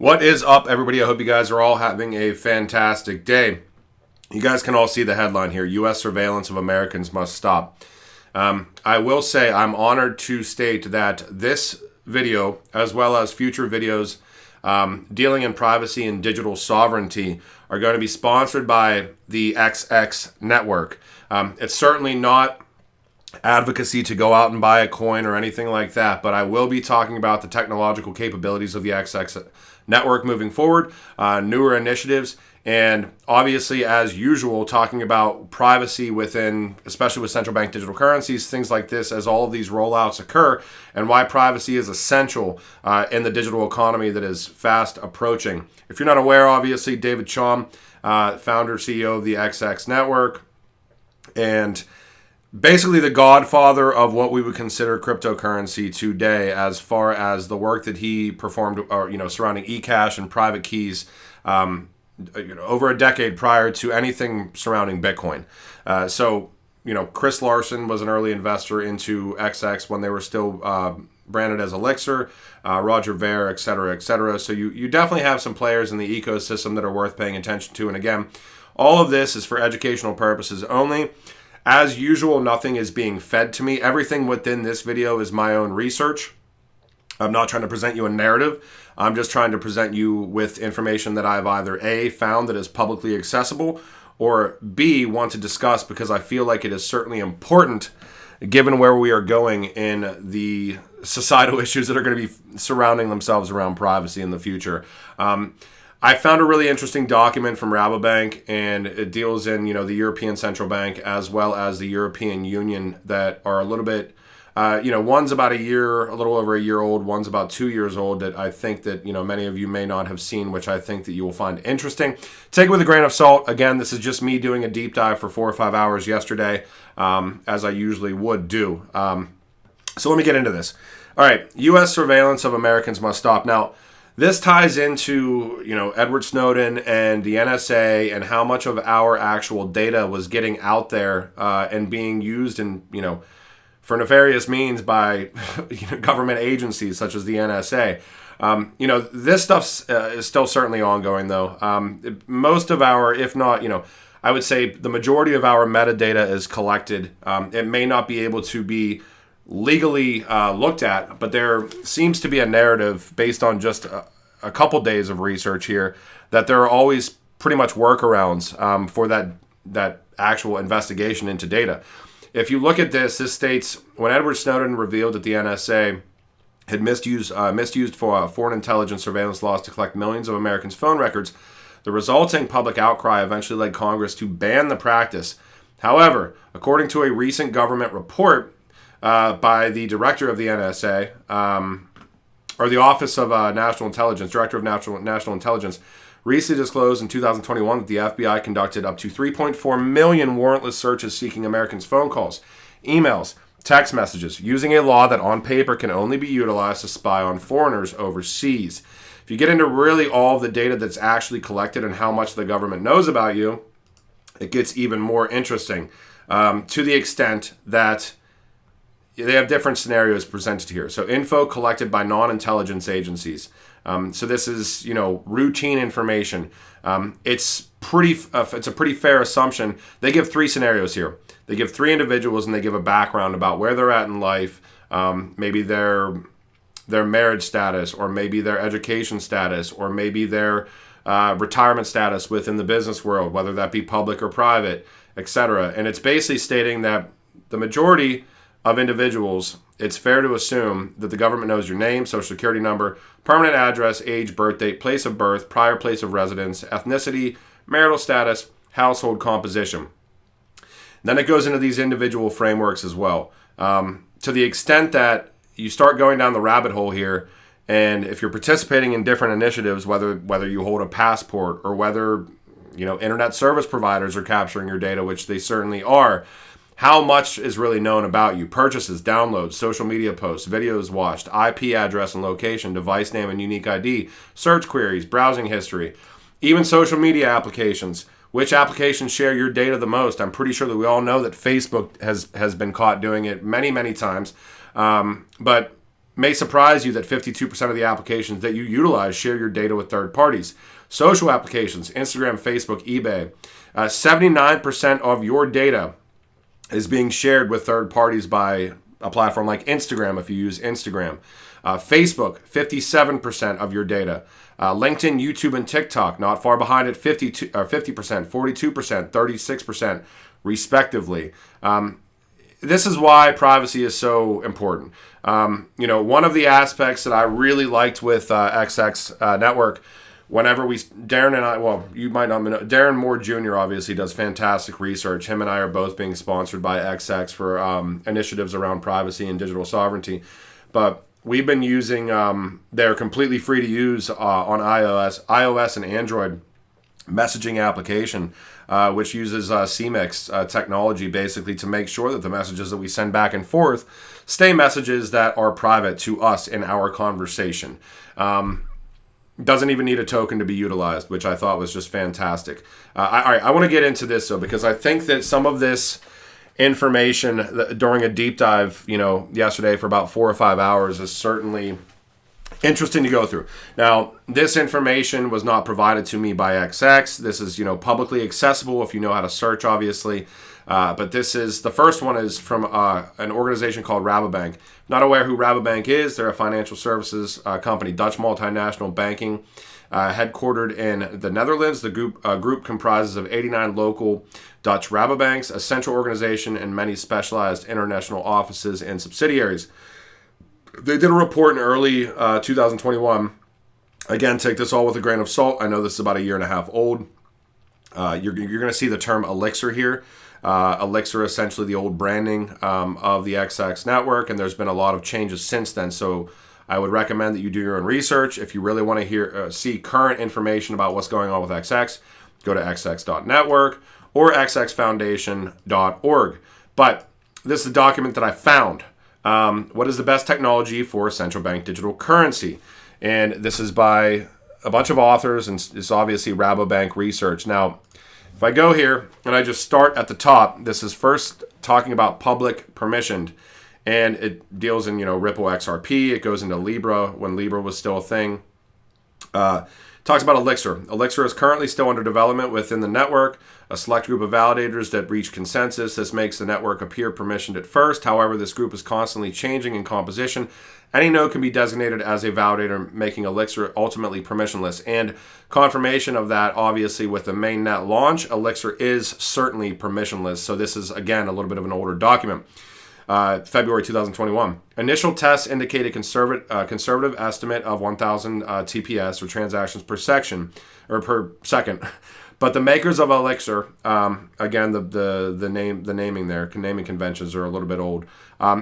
What is up, everybody? I hope you guys are all having a fantastic day. You guys can all see the headline here. U.S. surveillance of Americans must stop. I will say I'm honored to state that this video, as well as future videos dealing in privacy and digital sovereignty, are going to be sponsored by the XX network. It's certainly not advocacy to go out and buy a coin or anything like that, but I will be talking about the technological capabilities of the XX network moving forward, newer initiatives, and obviously, as usual, talking about privacy within, especially with central bank digital currencies, things like this, as all of these rollouts occur, and why privacy is essential in the digital economy that is fast approaching. If you're not aware, obviously, David Chaum, founder, CEO of the XX network, and basically the godfather of what we would consider cryptocurrency today, as far as the work that he performed, surrounding eCash and private keys, over a decade prior to anything surrounding Bitcoin. Chris Larson was an early investor into XX when they were still branded as Elixir, Roger Ver, et cetera, et cetera. So you definitely have some players in the ecosystem that are worth paying attention to. And again, all of this is for educational purposes only. As usual, nothing is being fed to me. Everything within this video is my own research. I'm not trying to present you a narrative. I'm just trying to present you with information that I've either A, found that is publicly accessible, or B, want to discuss because I feel like it is certainly important given where we are going in the societal issues that are going to be surrounding themselves around privacy in the future. I found a really interesting document from Rabobank, and it deals in, the European Central Bank as well as the European Union that are a little bit, one's about a little over a year old, one's about 2 years old, that I think that, many of you may not have seen, which I think that you will find interesting. Take it with a grain of salt. Again, this is just me doing a deep dive for 4 or 5 hours yesterday, as I usually would do. So let me get into this. All right, U.S. surveillance of Americans must stop. Now, this ties into, Edward Snowden and the NSA and how much of our actual data was getting out there and being used in, for nefarious means by government agencies such as the NSA. This stuff is still certainly ongoing, though. Most of our, if not, I would say the majority of our metadata is collected. It may not be able to be legally looked at, but there seems to be a narrative based on just a couple days of research here that there are always pretty much workarounds for that actual investigation into data. If you look at this states, when Edward Snowden revealed that the NSA had misused for foreign intelligence surveillance laws to collect millions of Americans' phone records, the resulting public outcry eventually led Congress to ban the practice. However, according to a recent government report by the director of the NSA, or the Office of National Intelligence, Director of National Intelligence, recently disclosed in 2021 that the FBI conducted up to 3.4 million warrantless searches seeking Americans' phone calls, emails, text messages, using a law that on paper can only be utilized to spy on foreigners overseas. If you get into really all of the data that's actually collected and how much the government knows about you, it gets even more interesting, to the extent that they have different scenarios presented here. So info collected by non-intelligence agencies. So this is, routine information. It's a pretty fair assumption. They give 3 scenarios here. They give 3 individuals and they give a background about where they're at in life, maybe their marriage status, or maybe their education status, or maybe their retirement status within the business world, whether that be public or private, etc. And it's basically stating that the majority of individuals, it's fair to assume that the government knows your name, social security number, permanent address, age, birth date, place of birth, prior place of residence, ethnicity, marital status, household composition. Then it goes into these individual frameworks as well. To the extent that you start going down the rabbit hole here, and if you're participating in different initiatives, whether you hold a passport or whether, internet service providers are capturing your data, which they certainly are, how much is really known about you? Purchases, downloads, social media posts, videos watched, IP address and location, device name and unique ID, search queries, browsing history, even social media applications. Which applications share your data the most? I'm pretty sure that we all know that Facebook has been caught doing it many, many times. But May surprise you that 52% of the applications that you utilize share your data with third parties. Social applications, Instagram, Facebook, eBay. 79% of your data is being shared with third parties by a platform like Instagram if you use Instagram. Facebook, 57% of your data. LinkedIn, YouTube, and TikTok, not far behind at 50%, 42%, 36%, respectively. This is why privacy is so important. One of the aspects that I really liked with XX Network, whenever Darren and I, well, you might not know, Darren Moore Jr. obviously does fantastic research. Him and I are both being sponsored by XX for initiatives around privacy and digital sovereignty. But we've been using, they're completely free to use on iOS and Android messaging application, which uses CMIX technology basically to make sure that the messages that we send back and forth stay messages that are private to us in our conversation. Doesn't even need a token to be utilized, which I thought was just fantastic. I want to get into this though, because I think that some of this information during a deep dive, yesterday for about 4 or 5 hours is certainly interesting to go through. Now, this information was not provided to me by XX. This is, publicly accessible if you know how to search, obviously. But the first one is from an organization called Rabobank. Not aware who Rabobank is. They're a financial services company, Dutch multinational banking, headquartered in the Netherlands. The group comprises of 89 local Dutch Rabobanks, a central organization, and many specialized international offices and subsidiaries. They did a report in early 2021. Again, take this all with a grain of salt. I know this is about a year and a half old. You're going to see the term Elixir here. Elixir, essentially the old branding of the XX network, and there's been a lot of changes since then. So I would recommend that you do your own research. If you really want to see current information about what's going on with XX, go to xx.network or xxfoundation.org. But this is a document that I found. What is the best technology for central bank digital currency? And this is by a bunch of authors, and it's obviously Rabobank research. Now, if I go here and I just start at the top, this is first talking about public permissioned, and it deals in, Ripple XRP. It goes into Libra when Libra was still a thing. Talks about Elixir. Elixir is currently still under development within the network. A select group of validators that reach consensus. This makes the network appear permissioned at first. However, this group is constantly changing in composition. Any node can be designated as a validator, making Elixir ultimately permissionless. And confirmation of that, obviously, with the mainnet launch, Elixir is certainly permissionless. So this is, again, a little bit of an older document. February 2021. Initial tests indicate a conservative estimate of 1,000 TPS or transactions per second. But the makers of Elixir, again, the naming conventions are a little bit old.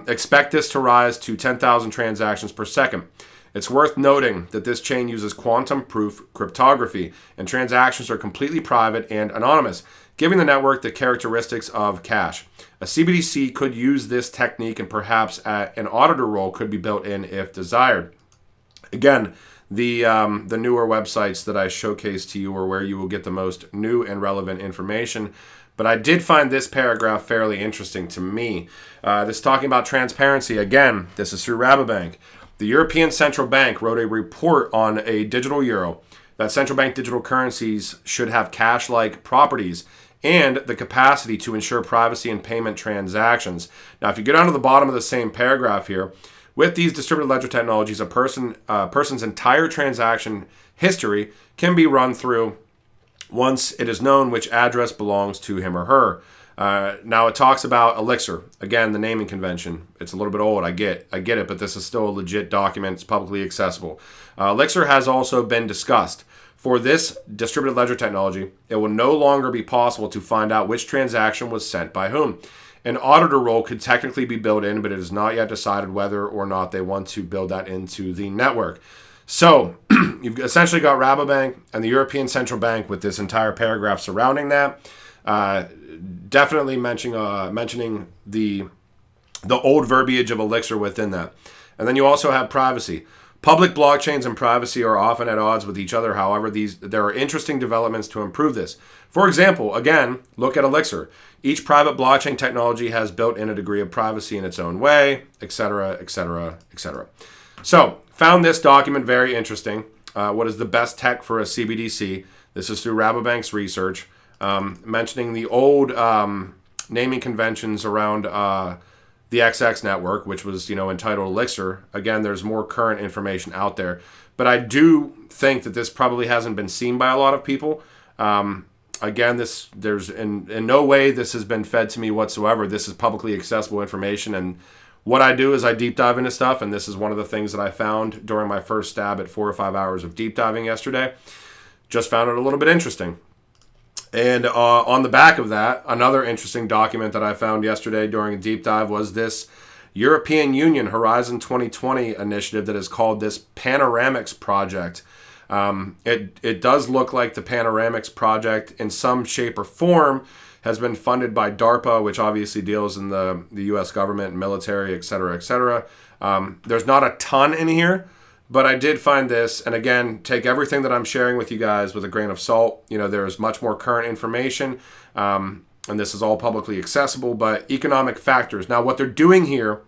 Expect this to rise to 10,000 transactions per second. It's worth noting that this chain uses quantum-proof cryptography, and transactions are completely private and anonymous, giving the network the characteristics of cash. A CBDC could use this technique, and perhaps an auditor role could be built in if desired. Again, the newer websites that I showcased to you are where you will get the most new and relevant information. But I did find this paragraph fairly interesting to me. This talking about transparency. Again, this is through Rabobank. The European Central Bank wrote a report on a digital euro that central bank digital currencies should have cash-like properties and the capacity to ensure privacy in payment transactions. Now, if you go down to the bottom of the same paragraph here, with these distributed ledger technologies, a person's entire transaction history can be run through once it is known which address belongs to him or her. Now it talks about Elixir. Again, the naming convention. It's a little bit old, I get it, but this is still a legit document. It's publicly accessible. Elixir has also been discussed. For this distributed ledger technology, it will no longer be possible to find out which transaction was sent by whom. An auditor role could technically be built in, but it is not yet decided whether or not they want to build that into the network. So you've essentially got Rabobank and the European Central Bank with this entire paragraph surrounding that. Definitely mentioning the old verbiage of Elixir within that. And then you also have privacy. Public blockchains and privacy are often at odds with each other. However, there are interesting developments to improve this. For example, again, look at Elixir. Each private blockchain technology has built in a degree of privacy in its own way, etc., etc., etc. So, found this document very interesting. What is the best tech for a CBDC? This is through Rabobank's research, mentioning the old naming conventions around the XX network, which was, entitled Elixir. Again, there's more current information out there. But I do think that this probably hasn't been seen by a lot of people. Again, there's in no way this has been fed to me whatsoever. This is publicly accessible information, and what I do is I deep dive into stuff, and this is one of the things that I found during my first stab at 4 or 5 hours of deep diving yesterday. Just found it a little bit interesting. And on the back of that, another interesting document that I found yesterday during a deep dive was this European Union Horizon 2020 initiative that is called this Panoramix project. It does look like the Panoramix project in some shape or form has been funded by DARPA, which obviously deals in the U.S. government, military, et cetera, et cetera. There's not a ton in here, but I did find this. And again, take everything that I'm sharing with you guys with a grain of salt. There's much more current information, and this is all publicly accessible, but economic factors. Now, what they're doing here,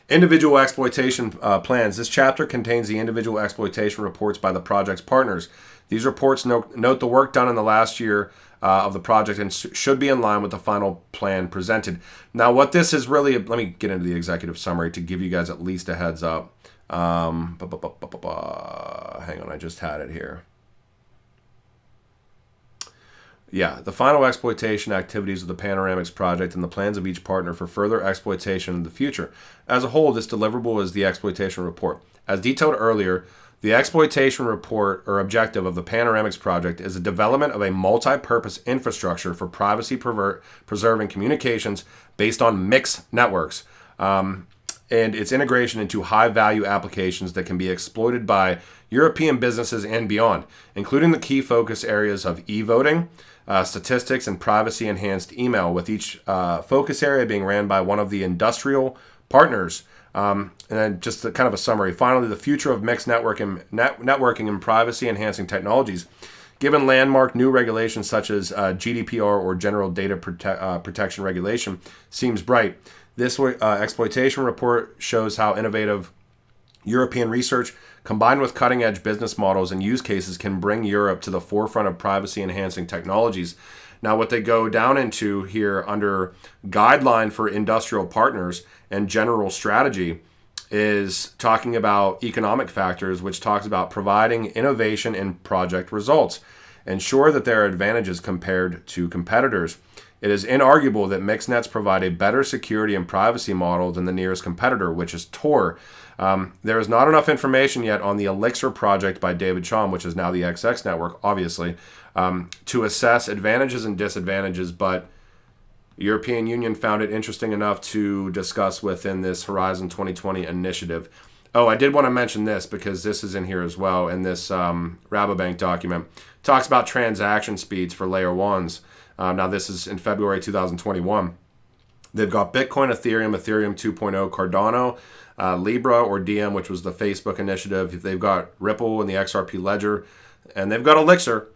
individual exploitation plans. This chapter contains the individual exploitation reports by the project's partners. These reports note the work done in the last year of the project and should be in line with the final plan presented. Now, what this is really, let me get into the executive summary to give you guys at least a heads up. Hang on, I just had it here. Yeah, the final exploitation activities of the Panoramix project and the plans of each partner for further exploitation in the future. As a whole, this deliverable is the exploitation report. As detailed earlier, the exploitation report or objective of the Panoramix project is the development of a multi-purpose infrastructure for privacy-preserving communications based on mixed networks, and its integration into high-value applications that can be exploited by European businesses and beyond, including the key focus areas of e-voting, statistics, and privacy-enhanced email, with each focus area being ran by one of the industrial partners. And then just kind of a summary. Finally, the future of mixed networking and privacy-enhancing technologies, given landmark new regulations such as GDPR or General Data Protection Regulation, seems bright. This exploitation report shows how innovative European research, combined with cutting-edge business models and use cases, can bring Europe to the forefront of privacy-enhancing technologies. Now, what they go down into here under guideline for industrial partners and general strategy is talking about economic factors, which talks about providing innovation in project results. Ensure that there are advantages compared to competitors. It is inarguable that mixed nets provide a better security and privacy model than the nearest competitor, which is Tor. There is not enough information yet on the Elixir project by David Chaum, which is now the XX network, obviously, to assess advantages and disadvantages, but European Union found it interesting enough to discuss within this Horizon 2020 initiative. Oh, I did want to mention this because this is in here as well. In this Rabobank document, talks about transaction speeds for layer ones. Now, this is in February 2021. They've got Bitcoin, Ethereum, Ethereum 2.0, Cardano, Libra or Diem, which was the Facebook initiative. They've got Ripple and the XRP Ledger, and they've got Elixir,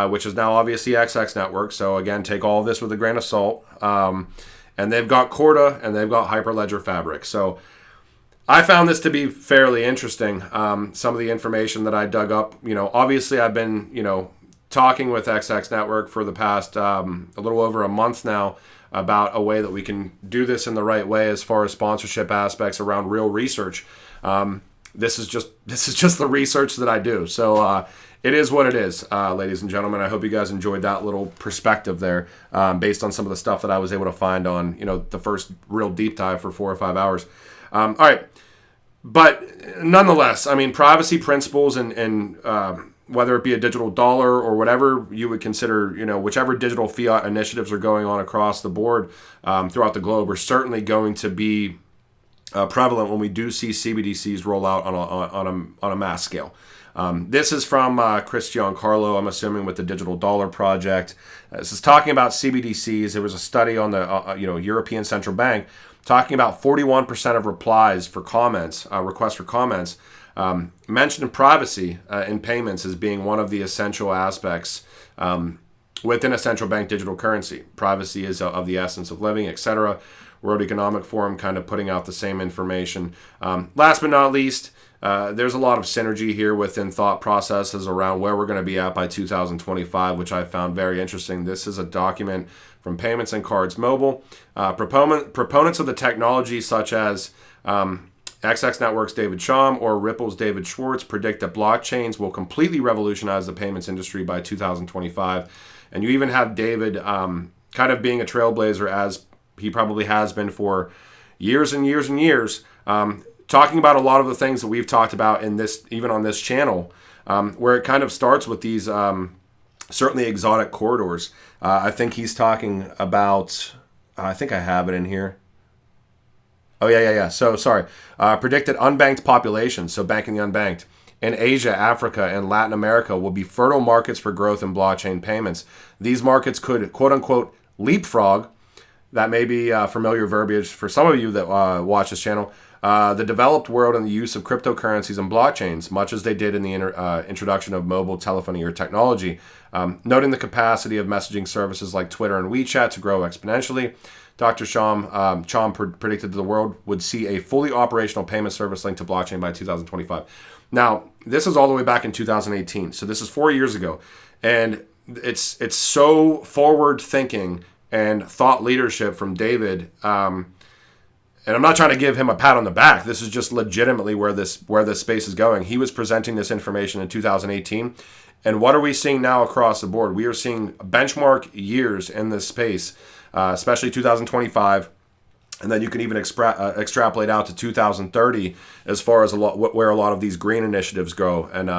which is now obviously XX Network. So again, take all of this with a grain of salt. And they've got Corda and they've got Hyperledger Fabric. So I found this to be fairly interesting. Some of the information that I dug up, obviously I've been, talking with XX Network for the past a little over a month now about a way that we can do this in the right way as far as sponsorship aspects around real research. This is just the research that I do. So it is what it is, ladies and gentlemen. I hope you guys enjoyed that little perspective there, based on some of the stuff that I was able to find on, the first real deep dive for 4 or 5 hours. All right. But nonetheless, privacy principles and whether it be a digital dollar or whatever you would consider, whichever digital fiat initiatives are going on across the board throughout the globe are certainly going to be prevalent when we do see CBDCs roll out on a mass scale. This is from Chris Giancarlo, I'm assuming, with the Digital Dollar Project. This is talking about CBDCs. There was a study on the European Central Bank talking about 41% of replies for comments, requests for comments, mentioned privacy in payments as being one of the essential aspects within a central bank digital currency. Privacy is of the essence of living, etc. World Economic Forum kind of putting out the same information. Last but not least, there's a lot of synergy here within thought processes around where we're going to be at by 2025, which I found very interesting. This is a document from Payments and Cards Mobile. Proponents of the technology, such as XX Network's David Shum or Ripple's David Schwartz, predict that blockchains will completely revolutionize the payments industry by 2025. And you even have David kind of being a trailblazer, as he probably has been for years and years and years, talking about a lot of the things that we've talked about in this, even on this channel, where it kind of starts with these certainly exotic corridors. I think he's talking about, I think I have it in here. Oh, yeah. So, sorry. Predicted unbanked populations, so banking the unbanked, in Asia, Africa, and Latin America will be fertile markets for growth in blockchain payments. These markets could, quote-unquote, leapfrog. That may be familiar verbiage for some of you that watch this channel. The developed world and the use of cryptocurrencies and blockchains, much as they did in the introduction of mobile telephony or technology, noting the capacity of messaging services like Twitter and WeChat to grow exponentially. Dr. Chom predicted that the world would see a fully operational payment service linked to blockchain by 2025. Now, this is all the way back in 2018, so this is 4 years ago, and it's so forward-thinking and thought leadership from David. And I'm not trying to give him a pat on the back. This is just legitimately where this space is going. He was presenting this information in 2018. And what are we seeing now across the board? We are seeing benchmark years in this space, especially 2025. And then you can even extrapolate out to 2030 as far as where a lot of these green initiatives go, and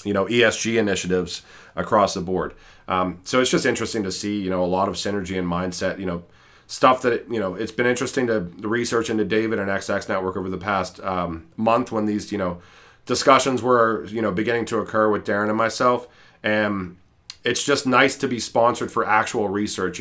ESG initiatives across the board. So it's just interesting to see, a lot of synergy and mindset, stuff that, it's been interesting to research into David and XX Network over the past month, when these, discussions were, beginning to occur with Darren and myself. And it's just nice to be sponsored for actual research.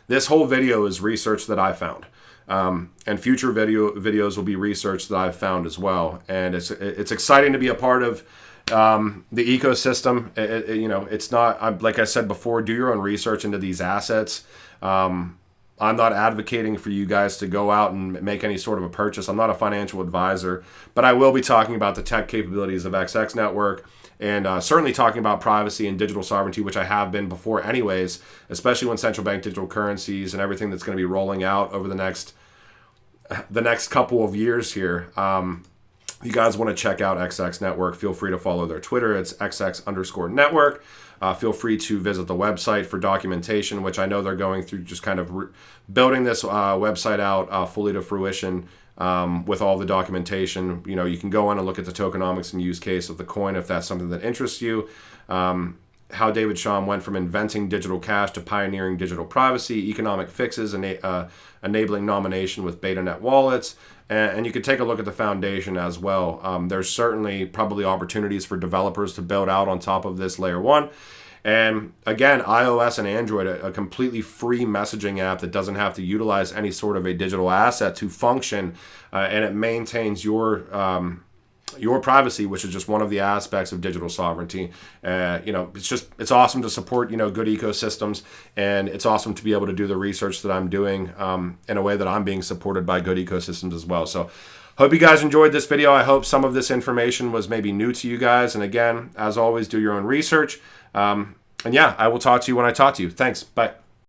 This whole video is research that I found. And future videos will be research that I've found as well. And it's exciting to be a part of the ecosystem. It's not, like I said before, do your own research into these assets. I'm not advocating for you guys to go out and make any sort of a purchase. I'm not a financial advisor, but I will be talking about the tech capabilities of XX Network, and certainly talking about privacy and digital sovereignty, which I have been before anyways, especially when central bank digital currencies and everything that's going to be rolling out over the next couple of years here. You guys want to check out XX Network, feel free to follow their Twitter. It's XX_network. Feel free to visit the website for documentation, which I know they're going through, just kind of building this website out fully to fruition with all the documentation. You can go in and look at the tokenomics and use case of the coin if that's something that interests you. How David Shum went from inventing digital cash to pioneering digital privacy, economic fixes, and enabling nomination with BetaNet wallets. And you could take a look at the foundation as well. There's certainly probably opportunities for developers to build out on top of this layer one. And again, iOS and Android, a completely free messaging app that doesn't have to utilize any sort of a digital asset to function, and it maintains your privacy, which is just one of the aspects of digital sovereignty. It's awesome to support, good ecosystems, and it's awesome to be able to do the research that I'm doing in a way that I'm being supported by good ecosystems as well. So hope you guys enjoyed this video. I hope some of this information was maybe new to you guys. And again, as always, do your own research. And yeah, I will talk to you when I talk to you. Thanks. Bye.